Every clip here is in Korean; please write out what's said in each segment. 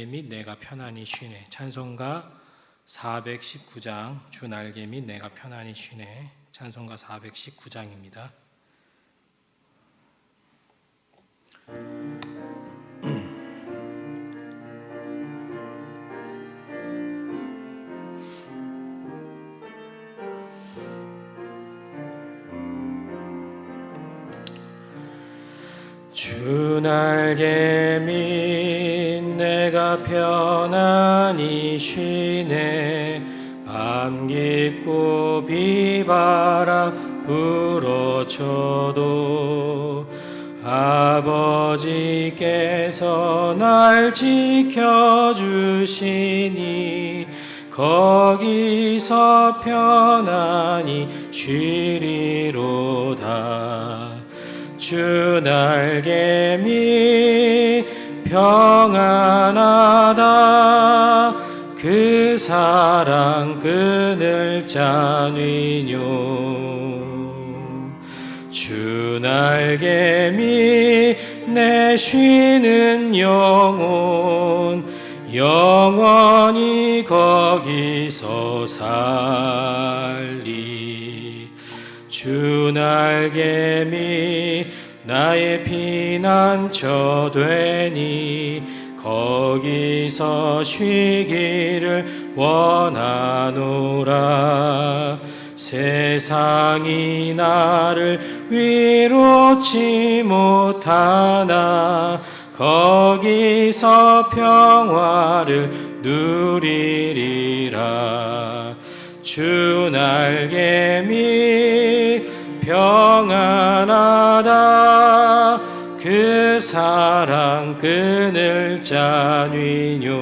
및 내가 편안히 쉬네. 찬송가 419장 주 날개 및 내가 편안히 쉬네. 찬송가 419장입니다. 주 날개 및 내가 편안히 쉬네. 밤 깊고 비바람 불어쳐도 아버지께서 날 지켜주시니 거기서 편안히 쉬리로다. 주 날개 밑 평안하다. 그 사랑 끈을 짜뉘뇨. 주 날개 밑 내 쉬는 영혼 영원히 거기서 살리. 주 날개 밑 나의 피난처 되니 거기서 쉬기를 원하노라. 세상이 나를 위롭지 못하나 거기서 평화를 누리리라. 주 날개 밑 평안하다. 그 사랑 끈을 짜뉘뇨.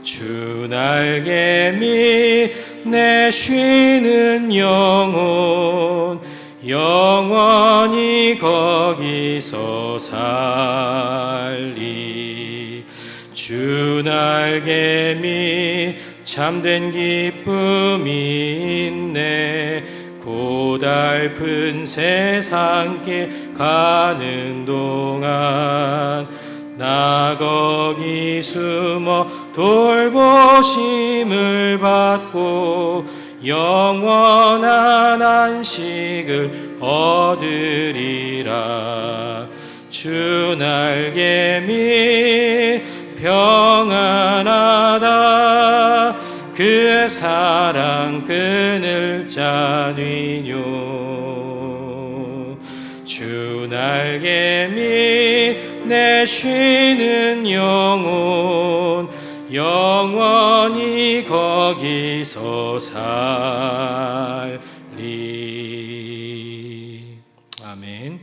주 날개 밑 내 쉬는 영혼 영원히 거기서 살리. 주 날개 밑 참된 기쁨이 있네. 고달픈 세상길 가는 동안 나 거기 숨어 돌보심을 받고 영원한 안식을 얻으리라. 주 날개 밑 평안하다. 그 사랑 끈을 짜뉘뇨. 주 날개 밑 내 쉬는 영혼 영원히 거기서 살리. 아멘.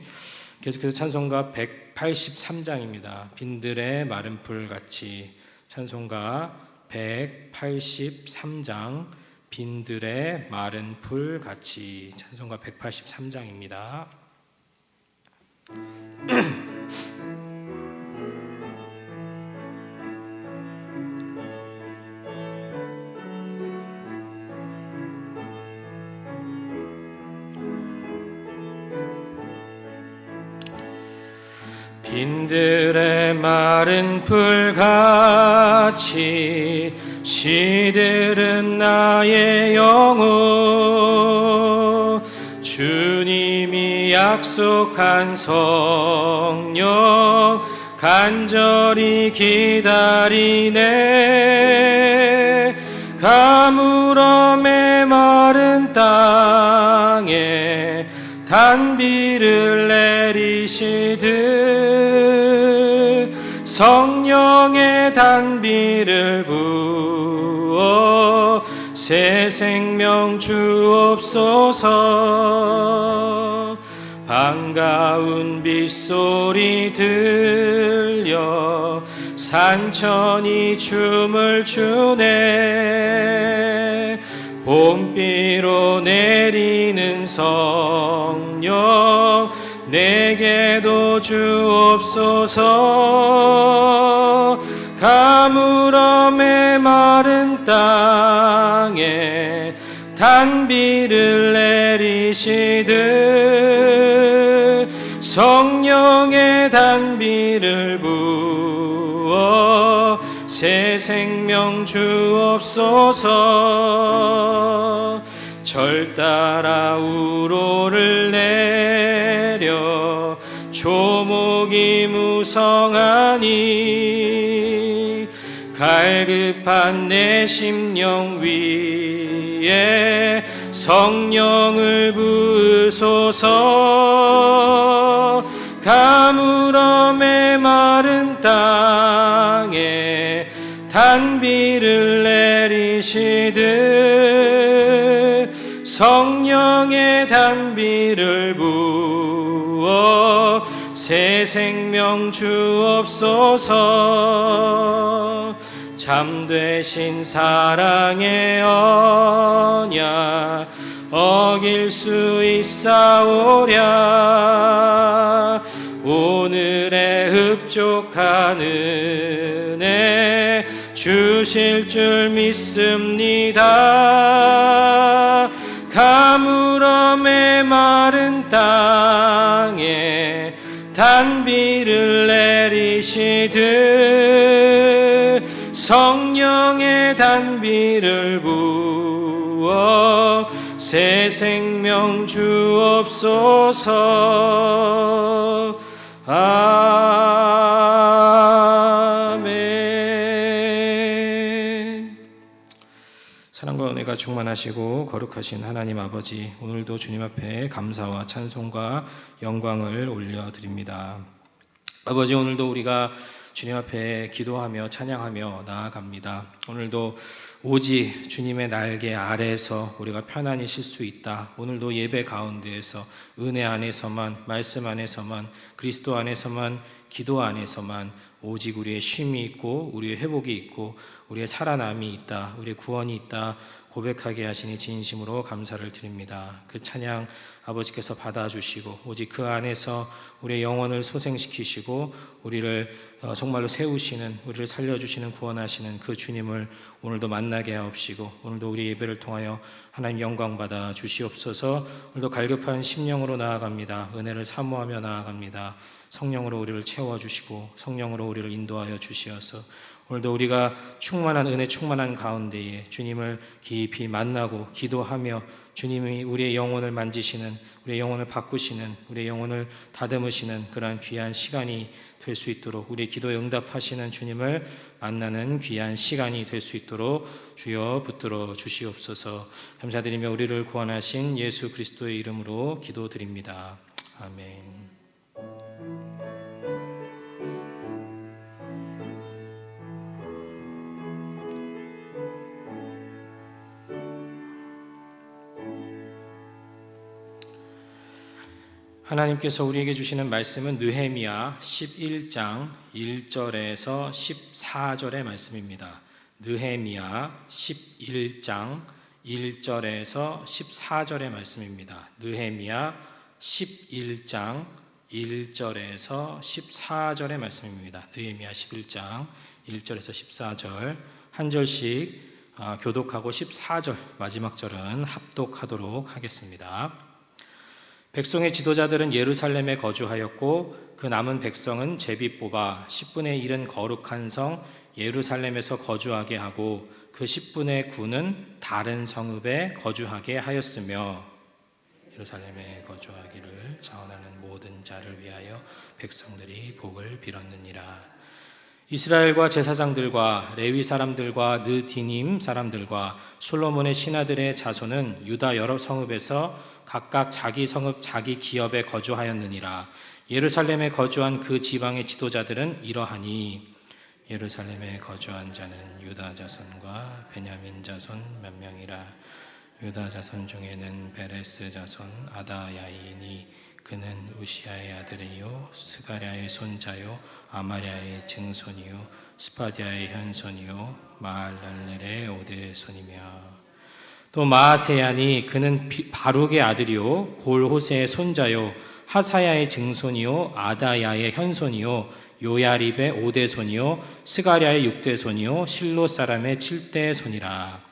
계속해서 찬송가 183장입니다. 빈들의 마른 풀같이. 찬송가 183장 빈들의 마른 풀같이. 찬송가 183장입니다. 빈들의 마른 풀같이 시들은 나의 영혼. 주님이 약속한 성령 간절히 기다리네. 가물어 메마른 땅에 단비를 내리시듯 성령의 단비를 부어 새 생명 주옵소서. 반가운 빗소리 들려 산천이 춤을 추네. 봄비로 내리는 성령 내게도 주옵소서. 가물어 메마른 땅에 단비를 내리시듯 성령의 단비를 부어 새 생명 주옵소서. 절 따라 우로를 내려 조목이 무성하니 갈급한 내 심령 위에 성령을 부으소서. 가물어 메마른 땅에 단비를 내리시듯 성령의 단비를 부어 새 생명 주옵소서. 잠되신 사랑의 언약 어길 수 있사오랴. 오늘의 흡족한 은혜 주실 줄 믿습니다. 가물어 메마른 땅에 단비를 내리시듯 성령의 단비를 부어 새 생명 주옵소서. 아멘. 사랑과 은혜가 충만하시고 거룩하신 하나님 아버지, 오늘도 주님 앞에 감사와 찬송과 영광을 올려드립니다. 아버지, 오늘도 우리가 주님 앞에 기도하며 찬양하며 나아갑니다. 오늘도 오직 주님의 날개 아래에서 우리가 편안히 쉴 수 있다. 오늘도 예배 가운데에서 은혜 안에서만, 말씀 안에서만, 그리스도 안에서만, 기도 안에서만 오직 우리의 쉼이 있고 우리의 회복이 있고 우리의 살아남이 있다, 우리의 구원이 있다 고백하게 하시니 진심으로 감사를 드립니다. 그 찬양 아버지께서 받아주시고 오직 그 안에서 우리의 영혼을 소생시키시고 우리를 정말로 세우시는, 우리를 살려주시는, 구원하시는 그 주님을 오늘도 만나게 하옵시고 오늘도 우리 예배를 통하여 하나님 영광 받아 주시옵소서. 오늘도 갈급한 심령으로 나아갑니다. 은혜를 사모하며 나아갑니다. 성령으로 우리를 채워주시고 성령으로 우리를 인도하여 주시어서 오늘도 우리가 충만한 은혜 충만한 가운데에 주님을 깊이 만나고 기도하며 주님이 우리의 영혼을 만지시는, 우리의 영혼을 바꾸시는, 우리의 영혼을 다듬으시는 그러한 귀한 시간이 될 수 있도록, 우리의 기도에 응답하시는 주님을 만나는 귀한 시간이 될 수 있도록 주여 붙들어 주시옵소서. 감사드리며 우리를 구원하신 예수 그리스도의 이름으로 기도드립니다. 아멘. 하나님께서 우리에게 주시는 말씀은 느헤미야 11장 1절에서 14절의 말씀입니다. 느헤미야 11장 1절에서 14절의 말씀입니다. 느헤미야 11장 1절에서 14절의 말씀입니다. 느헤미야 11장 1절에서 14절 한 절씩 교독하고 14절 마지막 절은 합독하도록 하겠습니다. 백성의 지도자들은 예루살렘에 거주하였고 그 남은 백성은 제비 뽑아 10분의 1은 거룩한 성 예루살렘에서 거주하게 하고 그 10분의 9는 다른 성읍에 거주하게 하였으며 예루살렘에 거주하기를 자원하는 모든 자를 위하여 백성들이 복을 빌었느니라. 이스라엘과 제사장들과 레위 사람들과 느디님 사람들과 솔로몬의 신하들의 자손은 유다 여러 성읍에서 각각 자기 성읍 자기 기업에 거주하였느니라. 예루살렘에 거주한 그 지방의 지도자들은 이러하니 예루살렘에 거주한 자는 유다 자손과 베냐민 자손 몇 명이라. 유다 자손 중에는 베레스 자손 아다야이니 그는 우시아의 아들이요 스가랴의 손자요 아마랴의 증손이요 스파디아의 현손이요 마알랄렐의 오대손이며 또 마아세야니 그는 바룩의 아들이요 골호세의 손자요 하사야의 증손이요 아다야의 현손이요 요야립의 오대손이요 스가랴의 육대손이요 실로 사람의 칠대손이라.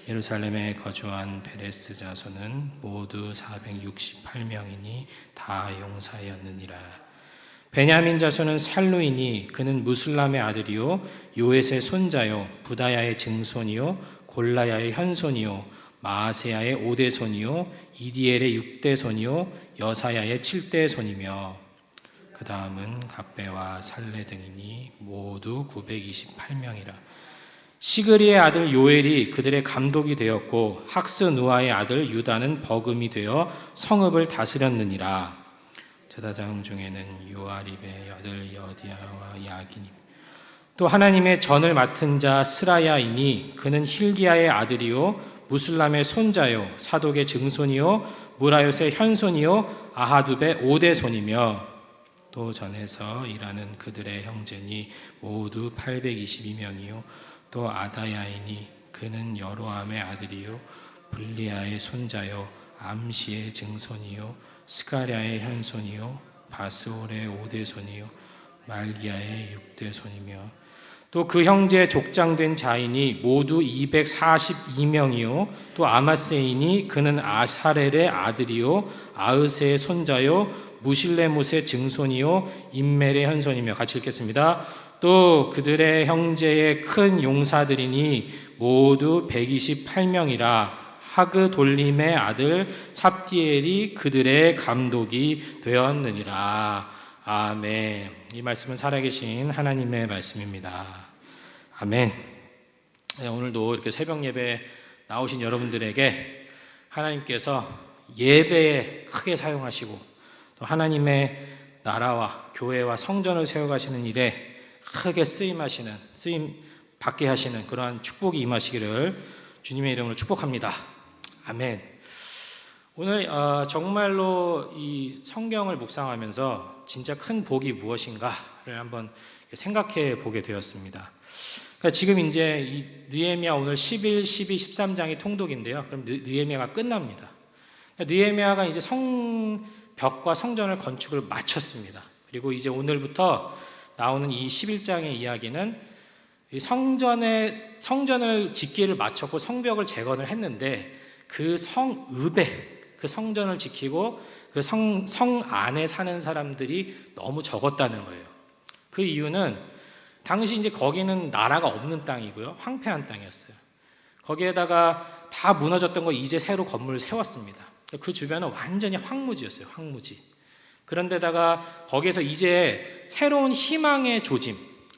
예루살렘에 거주한 베레스 자손은 모두 468명이니 다 용사였느니라. 베냐민 자손은 살루이니 그는 무슬람의 아들이요 요엣의 손자요 부다야의 증손이요 골라야의 현손이요 마아세야의 5대 손이요 이디엘의 6대 손이요 여사야의 7대 손이며 그 다음은 갑배와 살레 등이니 모두 928명이라. 시그리의 아들 요엘이 그들의 감독이 되었고 학스누아의 아들 유다는 버금이 되어 성읍을 다스렸느니라. 제사장 중에는 요아립의 아들 여디야와 야기니 또 하나님의 전을 맡은 자 스라야이니 그는 힐기야의 아들이요 무슬람의 손자요 사독의 증손이요 무라요의 현손이요 아하둡의 5대 손이며 또 전에서 일하는 그들의 형제니 모두 822명이요 또 아다야이니 그는 여로함의 아들이요 블리아의 손자요 암시의 증손이요 스가랴의 현손이요 바스올의 5대 손이요 말기야의 6대 손이며 또 그 형제 족장된 자인이 모두 242명이요 또 아마세인이 그는 아사렐의 아들이요 아으세의 손자요 무실레못의 증손이요 임멜의 현손이며 같이 읽겠습니다. 또 그들의 형제의 큰 용사들이니 모두 128명이라. 하그 돌림의 아들 삽디엘이 그들의 감독이 되었느니라. 아멘. 이 말씀은 살아계신 하나님의 말씀입니다. 아멘. 오늘도 이렇게 새벽 예배 나오신 여러분들에게 하나님께서 예배에 크게 사용하시고 또 하나님의 나라와 교회와 성전을 세워가시는 일에 크게 쓰임 받게 하시는 그러한 축복이 임하시기를 주님의 이름으로 축복합니다. 아멘. 오늘 정말로 이 성경을 묵상하면서 진짜 큰 복이 무엇인가를 한번 생각해 보게 되었습니다. 그러니까 지금 이제 이 느헤미야 오늘 11, 12, 13장이 통독인데요. 그럼 느헤미야가 끝납니다. 느헤미야가 이제 성벽과 성전을 건축을 마쳤습니다. 그리고 이제 오늘부터 나오는 이 11장의 이야기는 이 성전을 짓기를 마쳤고 성벽을 재건을 했는데 그 성읍에 그 성전을 지키고 그 성 안에 사는 사람들이 너무 적었다는 거예요. 그 이유는 당시 이제 거기는 나라가 없는 땅이고요, 황폐한 땅이었어요. 거기에다가 다 무너졌던 거 이제 새로 건물을 세웠습니다. 그 주변은 완전히 황무지였어요, 황무지. 그런데다가 거기에서 이제 새로운 희망의 조짐,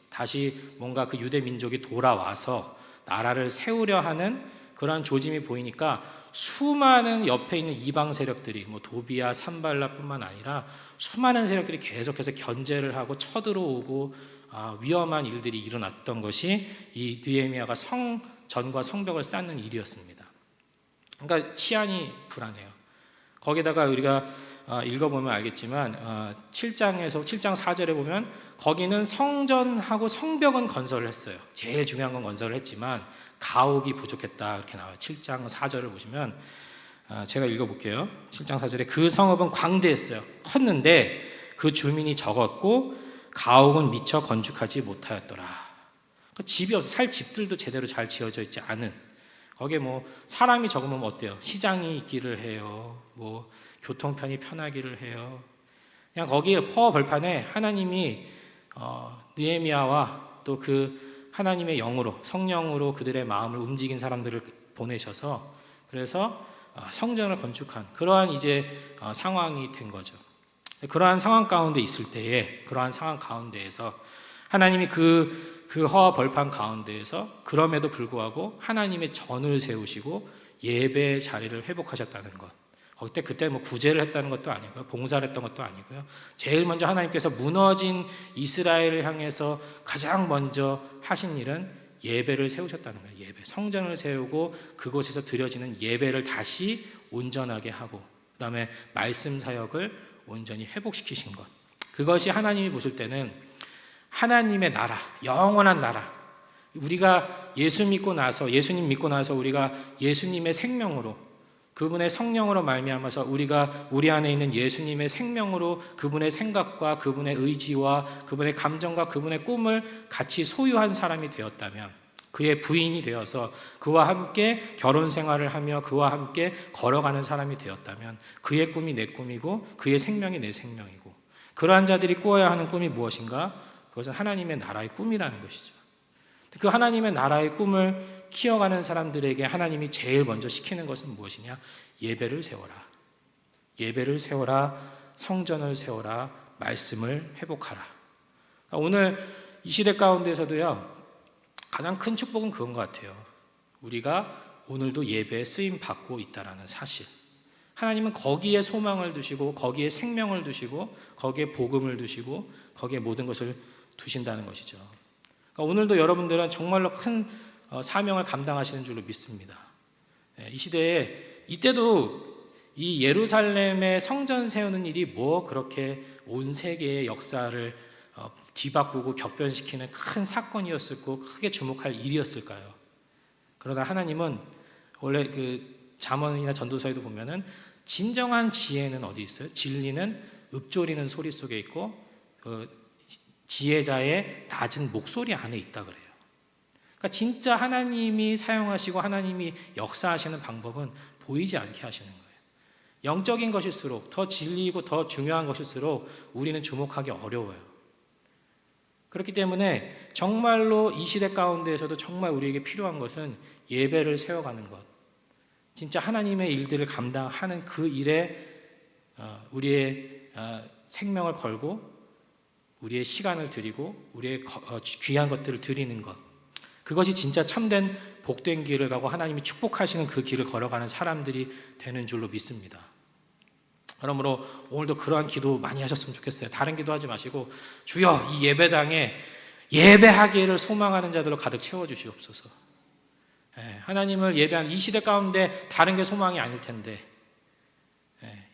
다시 뭔가 그 유대 민족이 돌아와서 나라를 세우려 하는 그러한 조짐이 보이니까 수많은 옆에 있는 이방 세력들이 도비아, 산발라뿐만 아니라 수많은 세력들이 계속해서 견제를 하고 쳐들어오고 위험한 일들이 일어났던 것이 이 느헤미야가 성전과 성벽을 쌓는 일이었습니다. 그러니까 치안이 불안해요. 거기다가 우리가 읽어보면 알겠지만 7장 4절에 보면 거기는 성전하고 성벽은 건설을 했어요. 제일 중요한 건 건설을 했지만 가옥이 부족했다 이렇게 나와요. 7장 4절을 보시면 제가 읽어볼게요. 7장 4절에 그 성읍은 광대했어요. 컸는데 그 주민이 적었고 가옥은 미처 건축하지 못하였더라. 집이 없어, 살 집들도 제대로 잘 지어져 있지 않은, 거기에 사람이 적으면 어때요? 시장이 있기를 해요. 교통편이 편하기를 해요. 그냥 거기에 벌판에 하나님이 느헤미야와 또 그 하나님의 영으로, 성령으로 그들의 마음을 움직인 사람들을 보내셔서 그래서 성전을 건축한 그러한 이제 상황이 된 거죠. 그러한 상황 가운데 있을 때에, 그러한 상황 가운데에서 하나님이 그 허와 벌판 가운데에서 그럼에도 불구하고 하나님의 전을 세우시고 예배 자리를 회복하셨다는 것. 그때 구제를 했다는 것도 아니고요, 봉사를 했던 것도 아니고요. 제일 먼저 하나님께서 무너진 이스라엘을 향해서 가장 먼저 하신 일은 예배를 세우셨다는 거예요. 예배, 성전을 세우고 그곳에서 드려지는 예배를 다시 온전하게 하고 그다음에 말씀 사역을 온전히 회복시키신 것. 그것이 하나님이 보실 때는 하나님의 나라, 영원한 나라. 우리가 예수님 믿고 나서 우리가 예수님의 생명으로, 그분의 성령으로 말미암아서 우리가 우리 안에 있는 예수님의 생명으로 그분의 생각과 그분의 의지와 그분의 감정과 그분의 꿈을 같이 소유한 사람이 되었다면, 그의 부인이 되어서 그와 함께 결혼 생활을 하며 그와 함께 걸어가는 사람이 되었다면 그의 꿈이 내 꿈이고 그의 생명이 내 생명이고, 그러한 자들이 꾸어야 하는 꿈이 무엇인가? 그것은 하나님의 나라의 꿈이라는 것이죠. 그 하나님의 나라의 꿈을 키워가는 사람들에게 하나님이 제일 먼저 시키는 것은 무엇이냐? 예배를 세워라. 예배를 세워라. 성전을 세워라. 말씀을 회복하라. 오늘 이 시대 가운데서도요, 가장 큰 축복은 그건 것 같아요. 우리가 오늘도 예배에 쓰임 받고 있다는 사실. 하나님은 거기에 소망을 두시고 거기에 생명을 두시고 거기에 복음을 두시고 거기에 모든 것을 두신다는 것이죠. 그러니까 오늘도 여러분들은 정말로 큰 사명을 감당하시는 줄로 믿습니다. 이 시대에 이때도 이 예루살렘의 성전 세우는 일이 뭐 그렇게 온 세계의 역사를 뒤바꾸고 격변시키는 큰 사건이었을고 크게 주목할 일이었을까요? 그러나 하나님은 원래 그 잠언이나 전도서에도 보면은 진정한 지혜는 어디 있어요? 진리는 읊조리는 소리 속에 있고 지혜자의 낮은 목소리 안에 있다 그래요. 그러니까 진짜 하나님이 사용하시고 하나님이 역사하시는 방법은 보이지 않게 하시는 거예요. 영적인 것일수록 더 진리이고 더 중요한 것일수록 우리는 주목하기 어려워요. 그렇기 때문에 정말로 이 시대 가운데에서도 정말 우리에게 필요한 것은 예배를 세워가는 것, 진짜 하나님의 일들을 감당하는 그 일에 우리의 생명을 걸고 우리의 시간을 드리고 우리의 귀한 것들을 드리는 것, 그것이 진짜 참된 복된 길을 가고 하나님이 축복하시는 그 길을 걸어가는 사람들이 되는 줄로 믿습니다. 그러므로 오늘도 그러한 기도 많이 하셨으면 좋겠어요. 다른 기도하지 마시고 주여 이 예배당에 예배하기를 소망하는 자들로 가득 채워주시옵소서. 하나님을 예배하는 이 시대 가운데 다른 게 소망이 아닐 텐데,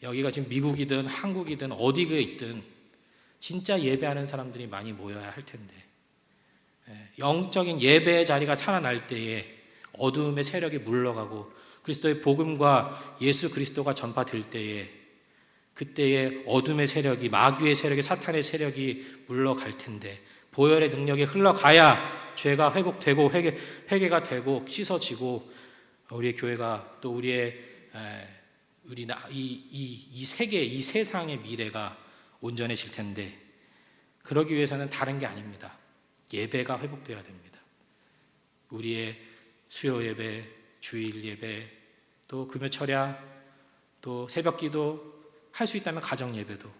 여기가 지금 미국이든 한국이든 어디에 있든 진짜 예배하는 사람들이 많이 모여야 할 텐데, 영적인 예배의 자리가 살아날 때에 어두움의 세력이 물러가고 그리스도의 복음과 예수 그리스도가 전파될 때에, 그때에 어둠의 세력이, 마귀의 세력이, 사탄의 세력이 물러갈 텐데, 보혈의 능력이 흘러가야 죄가 회복되고 회개가 되고 씻어지고 우리의 교회가 또 우리의 이 세계, 이 세상의 미래가 온전해질 텐데, 그러기 위해서는 다른 게 아닙니다. 예배가 회복되어야 됩니다. 우리의 수요 예배, 주일 예배, 또 금요 철야, 또 새벽 기도, 할 수 있다면 가정 예배도,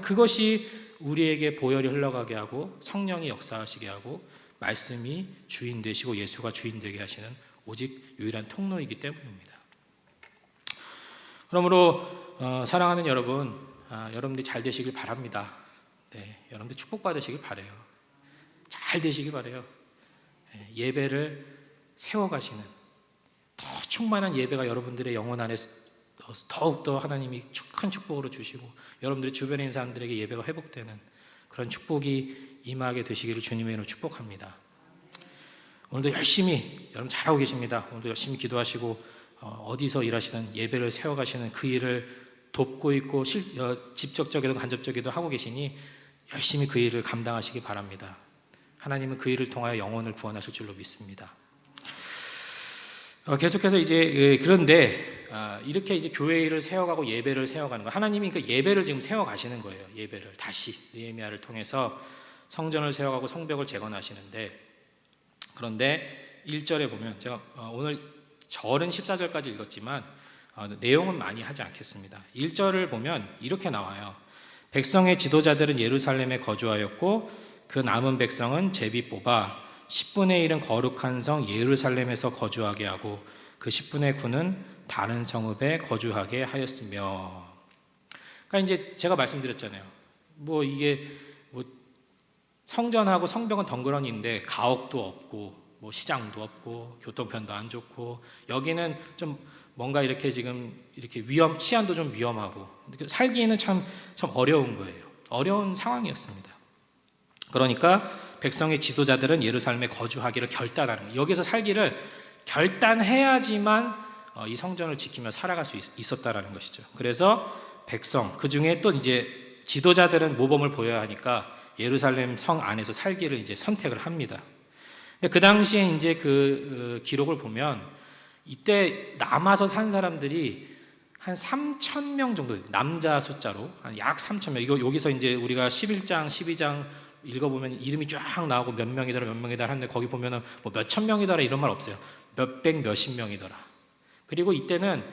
그것이 우리에게 보혈이 흘러가게 하고 성령이 역사하시게 하고 말씀이 주인 되시고 예수가 주인 되게 하시는 오직 유일한 통로이기 때문입니다. 그러므로 사랑하는 여러분, 여러분들이 잘 되시길 바랍니다. 여러분들 축복받으시길 바라요. 잘 되시길 바라요. 예배를 세워가시는 더 충만한 예배가 여러분들의 영혼 안에 더욱더 하나님이 큰 축복으로 주시고 여러분들의 주변에 있는 사람들에게 예배가 회복되는 그런 축복이 임하게 되시기를 주님의 이름으로 축복합니다. 오늘도 열심히 여러분 잘하고 계십니다. 오늘도 열심히 기도하시고 어디서 일하시는 예배를 세워가시는 그 일을 돕고 있고 직접적이든 간접적이든 하고 계시니 열심히 그 일을 감당하시기 바랍니다. 하나님은 그 일을 통하여 영혼을 구원하실 줄로 믿습니다. 계속해서 이제 그런데 이렇게 이제 교회 일을 세워가고 예배를 세워가는 거, 하나님이 그 예배를 지금 세워가시는 거예요. 예배를 다시 느헤미야를 통해서 성전을 세워가고 성벽을 재건하시는데, 그런데 1절에 보면 제가 오늘 절은 14절까지 읽었지만 내용은 많이 하지 않겠습니다. 1절을 보면 이렇게 나와요. 백성의 지도자들은 예루살렘에 거주하였고 그 남은 백성은 제비 뽑아 10분의 1은 거룩한 성 예루살렘에서 거주하게 하고 그 10분의 9는 다른 성읍에 거주하게 하였으며. 그러니까 이제 제가 말씀드렸잖아요. 이게 성전하고 성벽은 덩그러니인데 가옥도 없고 시장도 없고 교통편도 안 좋고 여기는 좀 뭔가 이렇게 지금 이렇게 치안도 좀 위험하고 살기에는 참 어려운 거예요. 어려운 상황이었습니다. 그러니까 백성의 지도자들은 예루살렘에 거주하기를 결단하는 거예요. 여기서 살기를 결단해야지만 이 성전을 지키며 살아갈 수 있었다라는 것이죠. 그래서 백성, 그 중에 또 이제 지도자들은 모범을 보여야 하니까 예루살렘 성 안에서 살기를 이제 선택을 합니다. 근데 그 당시에 이제 그 기록을 보면 이때 남아서 산 사람들이 한 3천 명 정도, 남자 숫자로 한 약 3천 명. 이거 여기서 이제 우리가 11장, 12장 읽어보면 이름이 쫙 나오고 몇 명이더라, 몇 명이더라 하는데 거기 보면은 뭐 몇천 명이더라 이런 말 없어요. 몇백, 몇십 명이더라. 그리고 이때는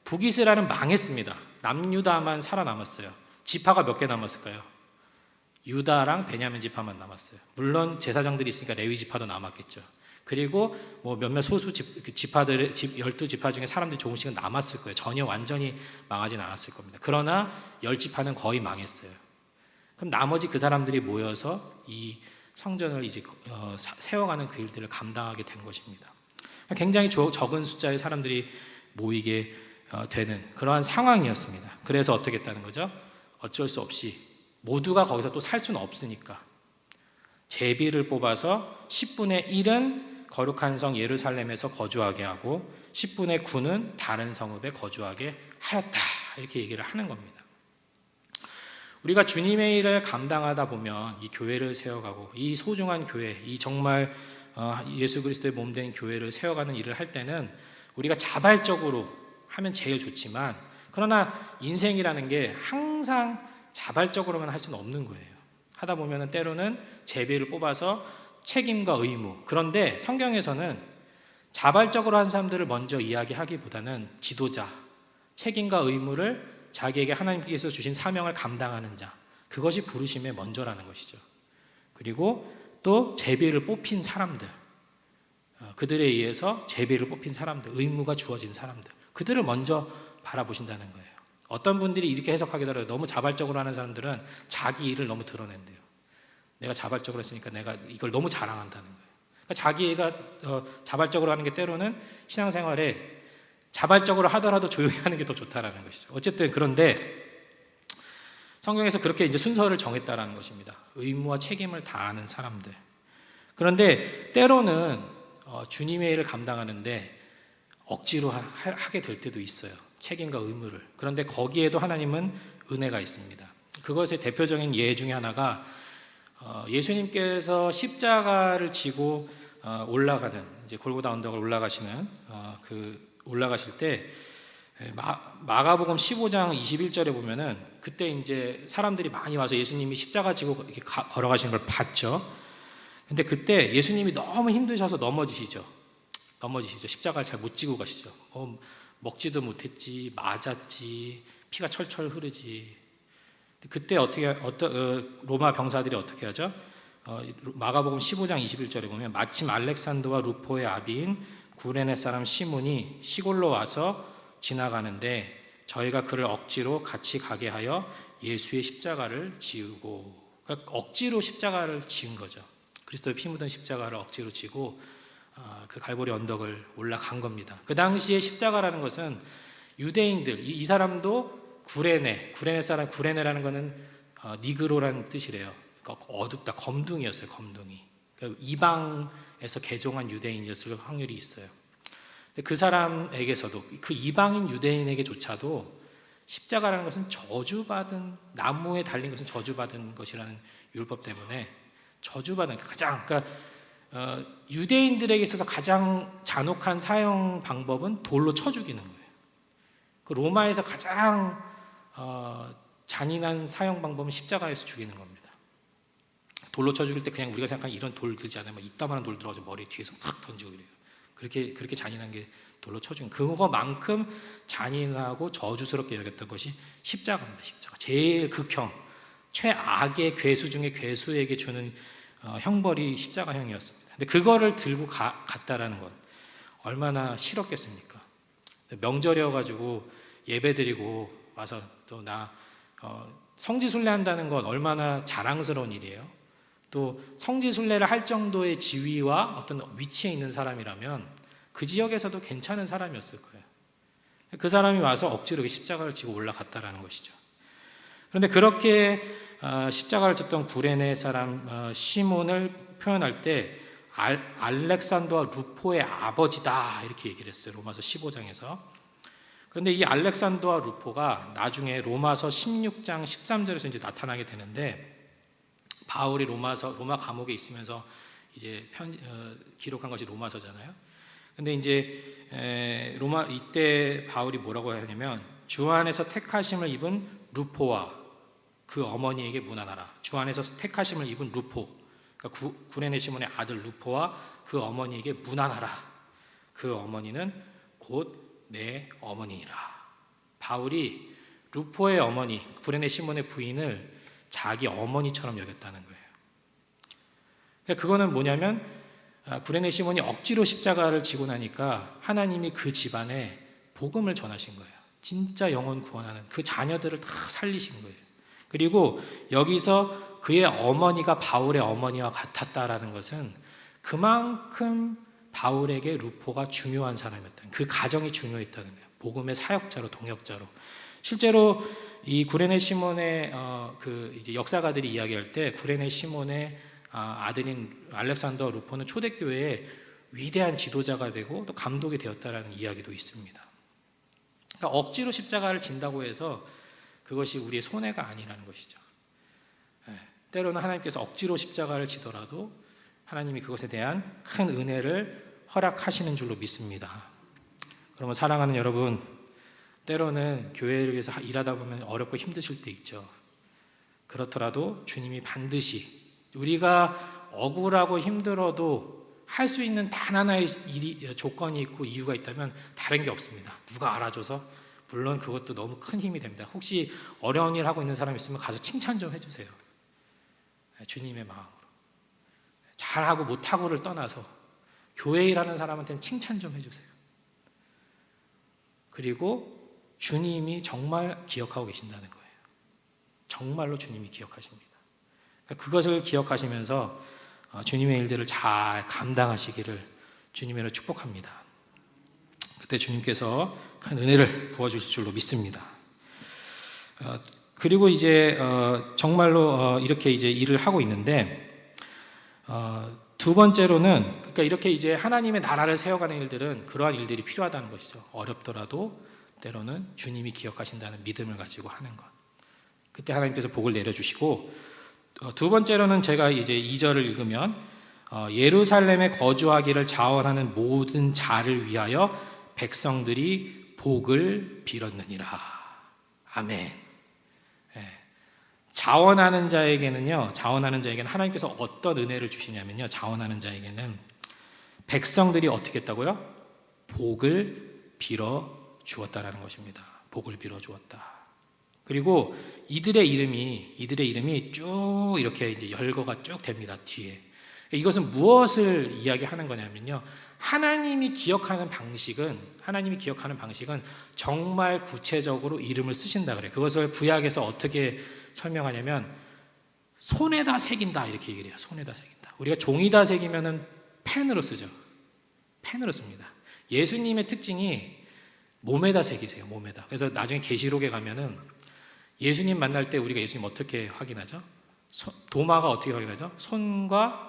북이스라엘은 망했습니다. 남유다만 살아남았어요. 지파가 몇 개 남았을까요? 유다랑 베냐민 지파만 남았어요. 물론 제사장들이 있으니까 레위 지파도 남았겠죠. 그리고 뭐 몇몇 소수 지파들의 12지파 중에 사람들이 조금씩은 남았을 거예요. 전혀 완전히 망하진 않았을 겁니다. 그러나 10지파는 거의 망했어요. 그럼 나머지 그 사람들이 모여서 이 성전을 이제 세워가는 그 일들을 감당하게 된 것입니다. 굉장히 적은 숫자의 사람들이 모이게 되는 그러한 상황이었습니다. 그래서 어떻게 했다는 거죠? 어쩔 수 없이 모두가 거기서 또 살 수는 없으니까 제비를 뽑아서 10분의 1은 거룩한 성 예루살렘에서 거주하게 하고 10분의 9는 다른 성읍에 거주하게 하였다, 이렇게 얘기를 하는 겁니다. 우리가 주님의 일을 감당하다 보면 이 교회를 세워가고 이 소중한 교회, 이 정말 예수 그리스도의 몸된 교회를 세워가는 일을 할 때는 우리가 자발적으로 하면 제일 좋지만, 그러나 인생이라는 게 항상 자발적으로만 할 수는 없는 거예요. 하다 보면 때로는 제비를 뽑아서 책임과 의무, 그런데 성경에서는 자발적으로 한 사람들을 먼저 이야기하기보다는 지도자, 책임과 의무를 자기에게 하나님께서 주신 사명을 감당하는 자, 그것이 부르심의 먼저라는 것이죠. 그리고 또 제비를 뽑힌 사람들, 그들에 의해서 제비를 뽑힌 사람들, 의무가 주어진 사람들, 그들을 먼저 바라보신다는 거예요. 어떤 분들이 이렇게 해석하기도 해요. 너무 자발적으로 하는 사람들은 자기 일을 너무 드러낸대요. 내가 자발적으로 했으니까 내가 이걸 너무 자랑한다는 거예요. 그러니까 자기가 자발적으로 하는 게 때로는 신앙생활에 자발적으로 하더라도 조용히 하는 게 더 좋다라는 것이죠. 어쨌든 그런데 성경에서 그렇게 이제 순서를 정했다라는 것입니다. 의무와 책임을 다하는 사람들. 그런데 때로는 주님의 일을 감당하는데 억지로 하게 될 때도 있어요. 책임과 의무를. 그런데 거기에도 하나님은 은혜가 있습니다. 그것의 대표적인 예 중에 하나가 예수님께서 십자가를 지고 올라가는, 이제 골고다 언덕을 올라가시는 올라가실 때 마가복음 15장 21절에 보면은 그때 이제 사람들이 많이 와서 예수님이 십자가 지고 이렇게 걸어가시는 걸 봤죠. 근데 그때 예수님이 너무 힘드셔서 넘어지시죠. 십자가를 잘 못 지고 가시죠. 먹지도 못했지, 맞았지, 피가 철철 흐르지. 그때 로마 병사들이 어떻게 하죠? 마가복음 15장 21절에 보면 마침 알렉산더와 루포의 아비인 구레네 사람 시몬이 시골로 와서 지나가는데 저희가 그를 억지로 같이 가게 하여 예수의 십자가를 지우고, 그러니까 억지로 십자가를 지은 거죠. 그리스도의 피 묻은 십자가를 억지로 지고 그 갈보리 언덕을 올라간 겁니다. 그 당시에 십자가라는 것은 유대인들, 이 사람도 구레네 사람, 구레네라는 것은 니그로라는 뜻이래요. 그러니까 어둡다, 검둥이였어요. 검둥이. 그러니까 이방에서 개종한 유대인이었을 확률이 있어요. 그 사람에게서도, 그 이방인 유대인에게조차도 십자가라는 것은 저주받은, 나무에 달린 것은 저주받은 것이라는 율법 때문에 저주받은, 그러니까 유대인들에게 있어서 가장 잔혹한 사형 방법은 돌로 쳐 죽이는 거예요. 그 로마에서 가장 잔인한 사형 방법은 십자가에서 죽이는 겁니다. 돌로 쳐 죽일 때 그냥 우리가 생각하는 이런 돌 들지 않아요. 이따만한 돌 들어가서 머리 뒤에서 팍 던지고 이래요. 그렇게 잔인한 게 돌로 쳐 죽인, 그거만큼 잔인하고 저주스럽게 여겼던 것이 십자가입니다. 십자가 제일 극형, 최악의 괴수 중에 괴수에게 주는 형벌이 십자가형이었습니다. 근데 그거를 들고 갔다라는 것 얼마나 싫었겠습니까? 명절이어가지고 예배드리고 와서 또 성지순례 한다는 건 얼마나 자랑스러운 일이에요. 또 성지순례를 할 정도의 지위와 어떤 위치에 있는 사람이라면 그 지역에서도 괜찮은 사람이었을 거예요. 그 사람이 와서 억지로 십자가를 지고 올라갔다라는 것이죠. 그런데 그렇게 십자가를 졌던 구레네 사람 시몬을 표현할 때 알렉산더와 루포의 아버지다, 이렇게 얘기를 했어요. 로마서 15장에서. 그런데 이 알렉산더와 루포가 나중에 로마서 16장 13절에서 이제 나타나게 되는데, 바울이 로마 감옥에 있으면서 이제 기록한 것이 로마서잖아요. 근데 이제 이때 바울이 뭐라고 하냐면 주 안에서 택하심을 입은 루포와 그 어머니에게 문안하라. 주 안에서 택하심을 입은 루포, 그러니까 구레네 시몬의 아들 루포와 그 어머니에게 문안하라. 그 어머니는 곧 내 어머니니라. 바울이 루포의 어머니, 구레네 시몬의 부인을 자기 어머니처럼 여겼다는 거예요. 그러니까 그거는 뭐냐면 구레네 시몬이 억지로 십자가를 지고 나니까 하나님이 그 집안에 복음을 전하신 거예요. 진짜 영혼 구원하는 그 자녀들을 다 살리신 거예요. 그리고 여기서 그의 어머니가 바울의 어머니와 같았다라는 것은 그만큼 바울에게 루포가 중요한 사람이었다는, 그 가정이 중요했다는 거예요. 복음의 사역자로, 동역자로. 실제로 이 구레네 시몬의 이제 역사가들이 이야기할 때 구레네 시몬의 아들인 알렉산더 루포는 초대교회의 위대한 지도자가 되고 또 감독이 되었다라는 이야기도 있습니다. 그러니까 억지로 십자가를 진다고 해서 그것이 우리의 손해가 아니라는 것이죠. 때로는 하나님께서 억지로 십자가를 지더라도 하나님이 그것에 대한 큰 은혜를 허락하시는 줄로 믿습니다. 그러면 사랑하는 여러분, 때로는 교회를 위해서 일하다 보면 어렵고 힘드실 때 있죠. 그렇더라도 주님이 반드시 우리가 억울하고 힘들어도 할 수 있는 단 하나의 조건이 있고 이유가 있다면 다른 게 없습니다. 누가 알아줘서, 물론 그것도 너무 큰 힘이 됩니다. 혹시 어려운 일 하고 있는 사람 있으면 가서 칭찬 좀 해주세요. 주님의 마음으로. 잘하고 못하고를 떠나서 교회 일하는 사람한테는 칭찬 좀 해주세요. 그리고 주님이 정말 기억하고 계신다는 거예요. 정말로 주님이 기억하십니다. 그것을 기억하시면서 주님의 일들을 잘 감당하시기를 주님으로 축복합니다. 그때 주님께서 큰 은혜를 부어주실 줄로 믿습니다. 그리고 이제 정말로 이렇게 이제 일을 하고 있는데, 두 번째로는, 그러니까 이렇게 이제 하나님의 나라를 세워가는 일들은 그러한 일들이 필요하다는 것이죠. 어렵더라도 때로는 주님이 기억하신다는 믿음을 가지고 하는 것. 그때 하나님께서 복을 내려주시고, 두 번째로는 제가 이제 2절을 읽으면 예루살렘에 거주하기를 자원하는 모든 자를 위하여 백성들이 복을 빌었느니라. 아멘. 자원하는 자에게는 하나님께서 어떤 은혜를 주시냐면요, 자원하는 자에게는 백성들이 어떻게 했다고요? 복을 빌어 주었다라는 것입니다. 복을 빌어 주었다. 그리고 이들의 이름이 쭉 이렇게 이제 열거가 쭉 됩니다. 뒤에. 이것은 무엇을 이야기하는 거냐면요, 하나님이 기억하는 방식은 정말 구체적으로 이름을 쓰신다 그래요. 그것을 구약에서 어떻게 설명하냐면 손에다 새긴다 이렇게 얘기를 해요. 손에다 새긴다. 우리가 종이다 새기면은 펜으로 쓰죠. 펜으로 씁니다. 예수님의 특징이 몸에다 새기세요. 몸에다. 그래서 나중에 계시록에 가면은 예수님 만날 때 우리가 예수님 어떻게 확인하죠? 도마가 어떻게 확인하죠? 손과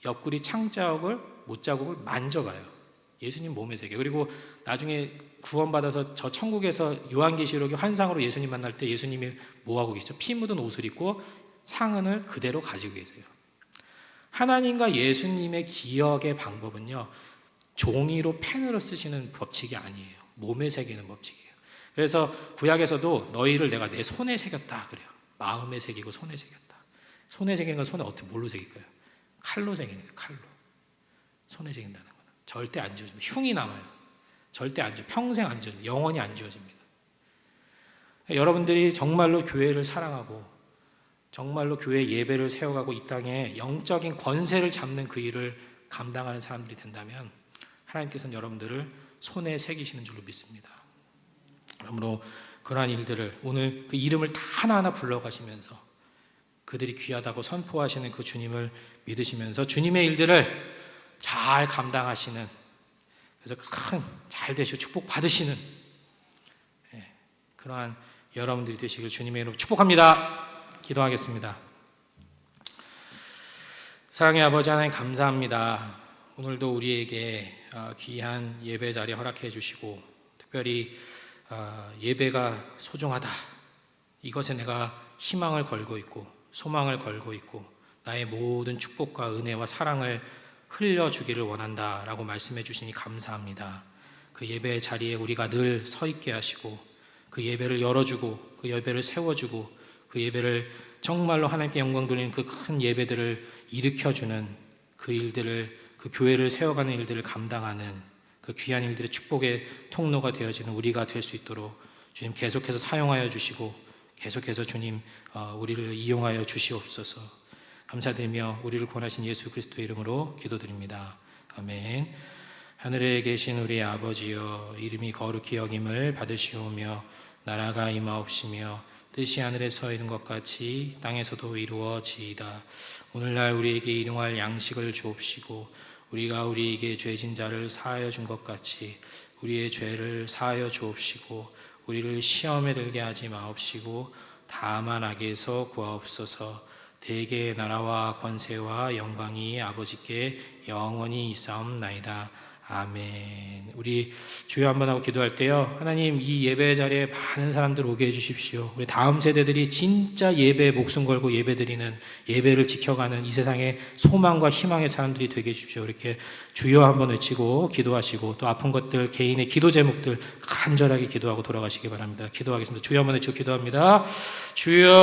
옆구리 창자국을, 못자국을 만져봐요. 예수님 몸에 새겨. 그리고 나중에 구원받아서 저 천국에서 요한계시록의 환상으로 예수님 만날 때 예수님이 뭐하고 계시죠? 피 묻은 옷을 입고 상흔을 그대로 가지고 계세요. 하나님과 예수님의 기억의 방법은요, 종이로 펜으로 쓰시는 법칙이 아니에요. 몸에 새기는 법칙이에요. 그래서 구약에서도 너희를 내가 내 손에 새겼다 그래요. 마음에 새기고 손에 새겼다. 손에 새기는 건 손에 어떻게 뭘로 새길까요? 칼로 새기는 거예요. 칼로. 손에 새긴다는 거는 절대 안 지워집니다. 흉이 남아요. 절대 안 지워. 평생 안 지워집니다. 영원히 안 지워집니다. 여러분들이 정말로 교회를 사랑하고 정말로 교회 예배를 세워가고 이 땅에 영적인 권세를 잡는 그 일을 감당하는 사람들이 된다면 하나님께서는 여러분들을 손에 새기시는 줄로 믿습니다. 그러므로 그러한 일들을 오늘 그 이름을 다 하나하나 불러가시면서 그들이 귀하다고 선포하시는 그 주님을 믿으시면서 주님의 일들을 잘 감당하시는, 그래서 잘 되시고 축복 받으시는 그러한 여러분들이 되시길 주님의 이름으로 축복합니다. 기도하겠습니다. 사랑의 아버지 하나님, 감사합니다. 오늘도 우리에게 귀한 예배 자리 허락해 주시고 특별히 예배가 소중하다, 이것에 내가 희망을 걸고 있고 소망을 걸고 있고 나의 모든 축복과 은혜와 사랑을 흘려주기를 원한다라고 말씀해 주시니 감사합니다. 그 예배의 자리에 우리가 늘 서 있게 하시고 그 예배를 열어주고 그 예배를 세워주고 그 예배를 정말로 하나님께 영광 돌리는 그 큰 예배들을 일으켜주는 그 일들을, 그 교회를 세워가는 일들을 감당하는 그 귀한 일들의 축복의 통로가 되어지는 우리가 될 수 있도록 주님 계속해서 사용하여 주시고 계속해서 주님 우리를 이용하여 주시옵소서. 감사드리며 우리를 구원하신 예수 그리스도의 이름으로 기도드립니다. 아멘. 하늘에 계신 우리 아버지여, 이름이 거룩히 여김을 받으시오며 나라가 임하옵시며 뜻이 하늘에서 이룬 것 같이 땅에서도 이루어지이다. 오늘날 우리에게 일용할 양식을 주옵시고 우리가 우리에게 죄진 자를 사하여 준 것 같이 우리의 죄를 사하여 주옵시고 우리를 시험에 들게 하지 마옵시고 다만 악에서 구하옵소서. 대개의 나라와 권세와 영광이 아버지께 영원히 있사옵나이다. 아멘. 우리 주여 한번 하고 기도할 때요, 하나님 이 예배 자리에 많은 사람들 오게 해주십시오. 우리 다음 세대들이 진짜 예배에 목숨 걸고 예배드리는, 예배를 지켜가는 이 세상의 소망과 희망의 사람들이 되게 해주십시오. 이렇게 주여 한번 외치고 기도하시고 또 아픈 것들, 개인의 기도 제목들 간절하게 기도하고 돌아가시기 바랍니다. 기도하겠습니다. 주여 한번 외치고 기도합니다. 주여.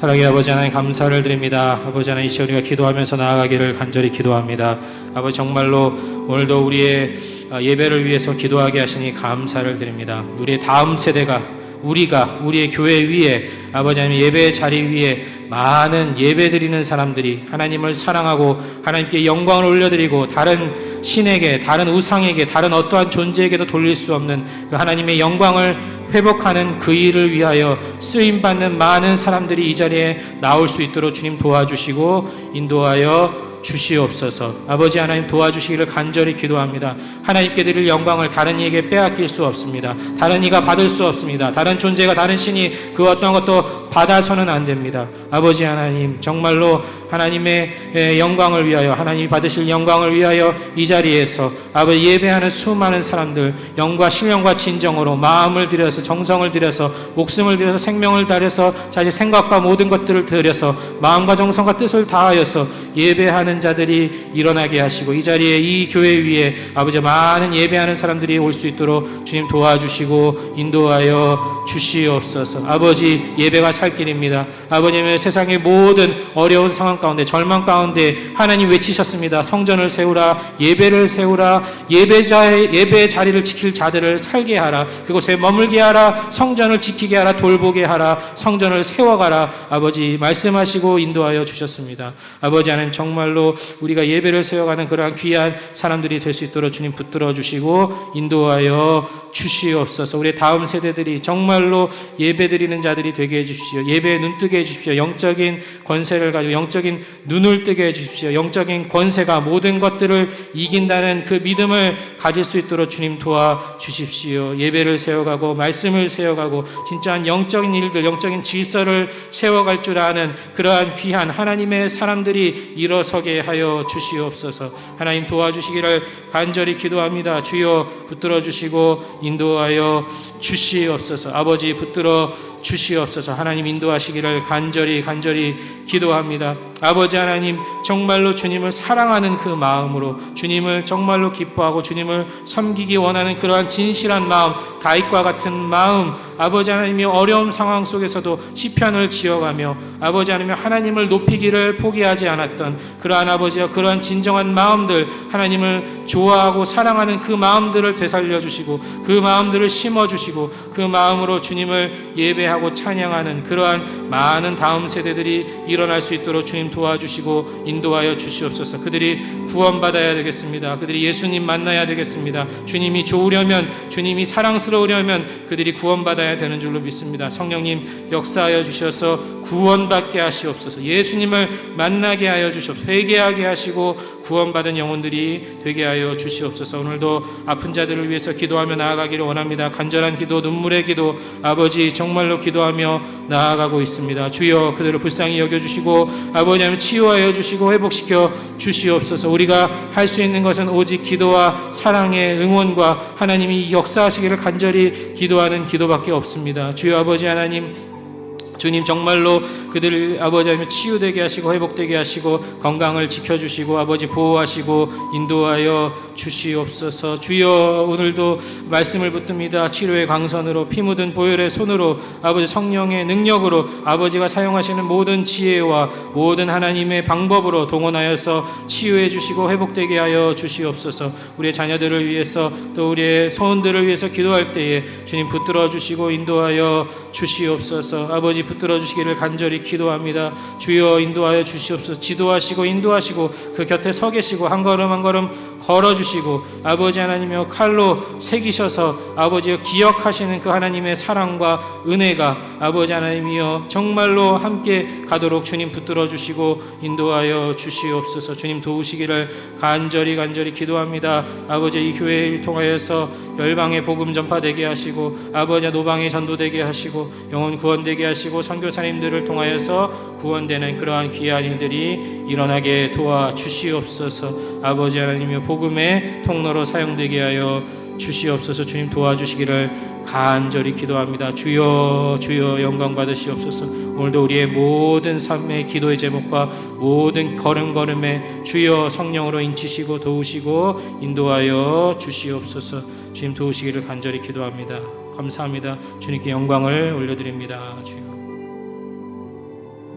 사랑의 아버지 하나님 감사를 드립니다. 아버지 하나님 이 시간 우리가 기도하면서 나아가기를 간절히 기도합니다. 아버지 정말로 오늘도 우리의 예배를 위해서 기도하게 하시니 감사를 드립니다. 우리의 다음 세대가 우리의 교회 위에 아버지 하나님 예배의 자리 위에 많은 예배드리는 사람들이 하나님을 사랑하고 하나님께 영광을 올려드리고 다른 신에게, 다른 우상에게, 다른 어떠한 존재에게도 돌릴 수 없는 그 하나님의 영광을 회복하는 그 일을 위하여 쓰임받는 많은 사람들이 이 자리에 나올 수 있도록 주님 도와주시고 인도하여 주시옵소서. 아버지 하나님 도와주시기를 간절히 기도합니다. 하나님께 드릴 영광을 다른 이에게 빼앗길 수 없습니다. 다른 이가 받을 수 없습니다. 다른 존재가, 다른 신이 그 어떤 것도 받아서는 안 됩니다. 아버지 하나님 정말로 하나님의 영광을 위하여, 하나님이 받으실 영광을 위하여 이 자리에서 아버지 예배하는 수많은 사람들 영과 신령과 진정으로 마음을 들여서, 정성을 들여서, 목숨을 들여서, 생명을 다해서 자기 생각과 모든 것들을 들여서 마음과 정성과 뜻을 다하여서 예배하는 자들이 일어나게 하시고 이 자리에 이 교회 위에 아버지 많은 예배하는 사람들이 올 수 있도록 주님 도와주시고 인도하여 주시옵소서. 아버지 예배가 살 길입니다. 아버님의 세상의 모든 어려운 상황 가운데, 절망 가운데 하나님 외치셨습니다. 성전을 세우라, 예배를 세우라, 예배의 자리를 지킬 자들을 살게 하라, 그곳에 머물게 하라, 성전을 지키게 하라, 돌보게 하라, 성전을 세워가라. 아버지 말씀하시고 인도하여 주셨습니다. 아버지 하나님 정말로 우리가 예배를 세워가는 그러한 귀한 사람들이 될 수 있도록 주님 붙들어 주시고 인도하여 주시옵소서. 우리 다음 세대들이 정말로 예배드리는 자들이 되게 해주십시오. 예배에 눈뜨게 해주십시오. 영적인 권세를 가지고 영적인 눈을 뜨게 해주십시오. 영적인 권세가 모든 것들을 이긴다는 그 믿음을 가질 수 있도록 주님 도와주십시오. 예배를 세워가고 말씀을 세워가고 진짜한 영적인 일들, 영적인 질서를 세워갈 줄 아는 그러한 귀한 하나님의 사람들이 일어서게 하여 주시옵소서. 하나님 도와주시기를 간절히 기도합니다. 주여 붙들어 주시고 인도하여 주시옵소서. 아버지 붙들어 주시옵소서. 하나님 인도하시기를 간절히 기도합니다. 아버지 하나님 정말로 주님을 사랑하는 그 마음으로, 주님을 정말로 기뻐하고 주님을 섬기기 원하는 그러한 진실한 마음, 다윗과 같은 마음, 아버지 하나님이 어려운 상황 속에서도 시편을 지어가며 아버지 하나님을 높이기를 포기하지 않았던 그러한 아버지와 그러한 진정한 마음들, 하나님을 좋아하고 사랑하는 그 마음들을 되살려 주시고 그 마음들을 심어 주시고 그 마음으로 주님을 예배하고 찬양하는 그러한 많은 다음 세대들이 일어날 수 있도록 주님 도와주시고 인도하여 주시옵소서. 그들이 구원받아야 되겠습니다. 그들이 예수님 만나야 되겠습니다. 주님이 좋으려면, 주님이 사랑스러우려면 그들이 구원받아야 되는 줄로 믿습니다. 성령님 역사하여 주셔서 구원받게 하시옵소서. 예수님을 만나게 하여 주시옵소서. 회개하게 하시고 구원받은 영혼들이 되게 하여 주시옵소서. 오늘도 아픈 자들을 위해서 기도하며 나아가기를 원합니다. 간절한 기도, 눈물의 기도, 아버지 정말로 기도하며 나아가고 있습니다. 주여 그들을 불쌍히 여겨주시고 아버지 하나님 치유하여 주시고 회복시켜 주시옵소서. 우리가 할 수 있는 것은 오직 기도와 사랑의 응원과 하나님이 역사하시기를 간절히 기도하는 기도밖에 없습니다. 주여 아버지 하나님 주님 정말로 그들 아버지 하나님 치유되게 하시고 회복되게 하시고 건강을 지켜주시고 아버지 보호하시고 인도하여 주시옵소서. 주여 오늘도 말씀을 붙듭니다. 치료의 광선으로 피 묻은 보혈의 손으로 아버지 성령의 능력으로 아버지가 사용하시는 모든 지혜와 모든 하나님의 방법으로 동원하여서 치유해 주시고 회복되게 하여 주시옵소서. 우리의 자녀들을 위해서 또 우리의 소원들을 위해서 기도할 때에 주님 붙들어 주시고 인도하여 주시옵소서. 아버지 붙들어 주시기를 간절히 기도합니다. 주여 인도하여 주시옵소서. 지도하시고 인도하시고 그 곁에 서 계시고 한 걸음 한 걸음 걸어주시고 아버지 하나님이여 칼로 새기셔서 아버지여 기억하시는 그 하나님의 사랑과 은혜가 아버지 하나님이여 정말로 함께 가도록 주님 붙들어 주시고 인도하여 주시옵소서. 주님 도우시기를 간절히 기도합니다. 아버지 이 교회를 통하여서 열방의 복음 전파되게 하시고 아버지 노방의 전도되게 하시고 영혼 구원되게 하시고 선교사님들을 통하여서 구원되는 그러한 귀한 일들이 일어나게 도와주시옵소서. 아버지 하나님이여 복음의 통로로 사용되게 하여 주시옵소서. 주님 도와주시기를 간절히 기도합니다. 주여 주여 영광 받으시옵소서. 오늘도 우리의 모든 삶의 기도의 제목과 모든 걸음걸음에 주여 성령으로 인치시고 도우시고 인도하여 주시옵소서. 주님 도우시기를 간절히 기도합니다. 감사합니다. 주님께 영광을 올려드립니다. 주여.